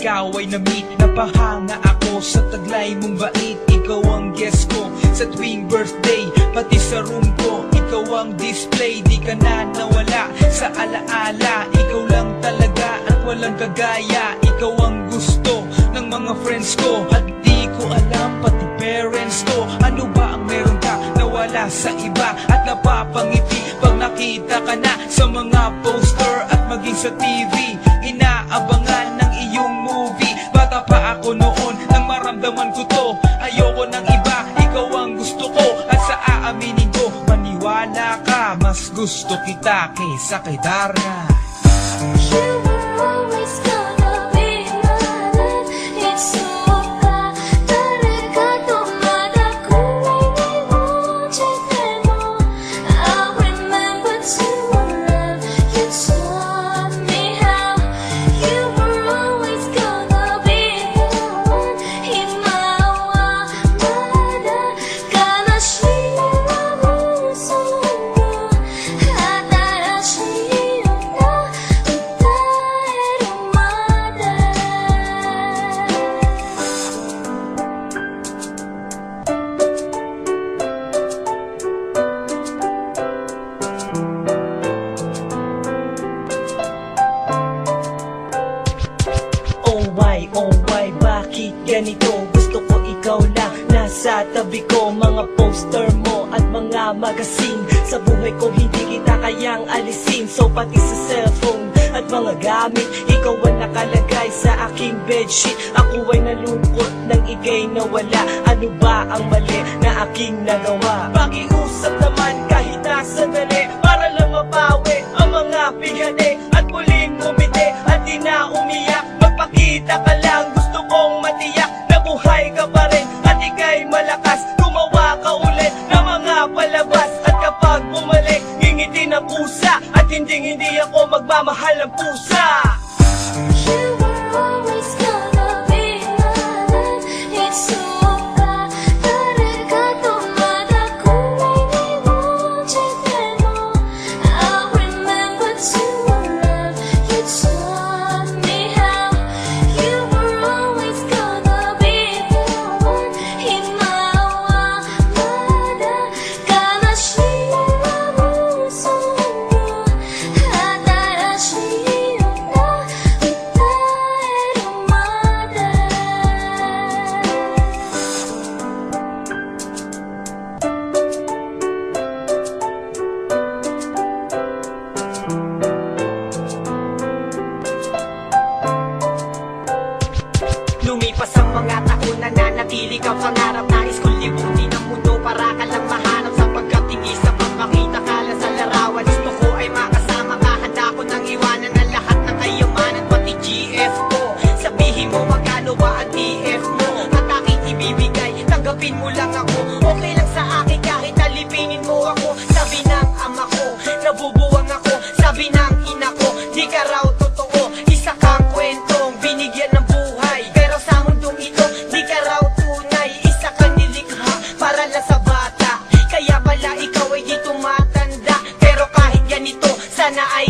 ikaw ay na-meet. Napahanga ako sa taglay mong bait. Ikaw ang guest ko sa tuwing birthday, pati sa room ko. Ikaw ang display, di ka na nawala sa alaala. Ikaw lang talaga at walang kagaya. Ikaw ang gusto ng mga friends ko, at di ko alam pati parents ko. Ano ba ang meron ka na wala sa iba, at napapangiti pag nakita ka na sa mga poster at maging sa TV. Inaabangan ng iyong movie. Bata pa ako noon nang maramdaman ko to. Ayoko ng iba, ikaw ang gusto ko. At sa aaminin ko, maniwala ka, mas gusto kita kaysa kay Darna. You were always gonna be mine. It's so bad. 다르가도 마다고 내 모. I remember to love. You taught me how. You were always gonna be the one. 희망과 마다 가나시라고 소문. 하다라시였나. Oh why, bakit ganito? Gusto ko ikaw lang nasa tabi ko. Mga poster mo at mga magazine, sa buhay ko hindi kita kayang alisin. So pati sa cellphone at mga gamit, ikaw ang nakalagay sa aking bedsheet. Ako ay nalungkot nang ika'y nawala. Ano ba ang mali na aking nagawa? Pakiusap naman kahit nasa dali, para lang mapawi ang mga bigane at muling umiti at di na umiyak. Magpakita ka lang, gusto kong matiyak na buhay ka pa rin at ika'y malakas. Gumawa ka ulit ng mga palabas, at kapag bumalik, ngingiti ng pusa, at hindi ako magmamahal ng pusa. You were always gonna be mine. It's so bad. 다르가도 마다고 내 모. I remember to love. You taught me how. You were always gonna be the one. 희망과 마다 가나시라고 소문. 하다라시였나. Lumipas ang mga taon, nananatili kang pangarap. Nais kong libutin ang mundo para ka lang mahanap. Sapagkat hindi sapat makita ka lang sa larawan. Gusto ko ay makasama ka, handa ko nang iwanan ang lahat ng kayamanan, pati GF ko. Sabihin mo magkano ba ang TF mo, at aking ibibigay, tanggapin mo lang ako. Okay lang sa akin kahit alipinin mo ako. Sabi ng ama ko, nabubuwang ako. Sabi ng ina ko, di ka raw totoo. Isa kang kwentong binigyan ng buhay, pero sa mundong ito, di ka raw tunay. Isa kang nilikha para lang sa bata, kaya pala ikaw ay di tumatanda. Pero kahit ganito, sana ay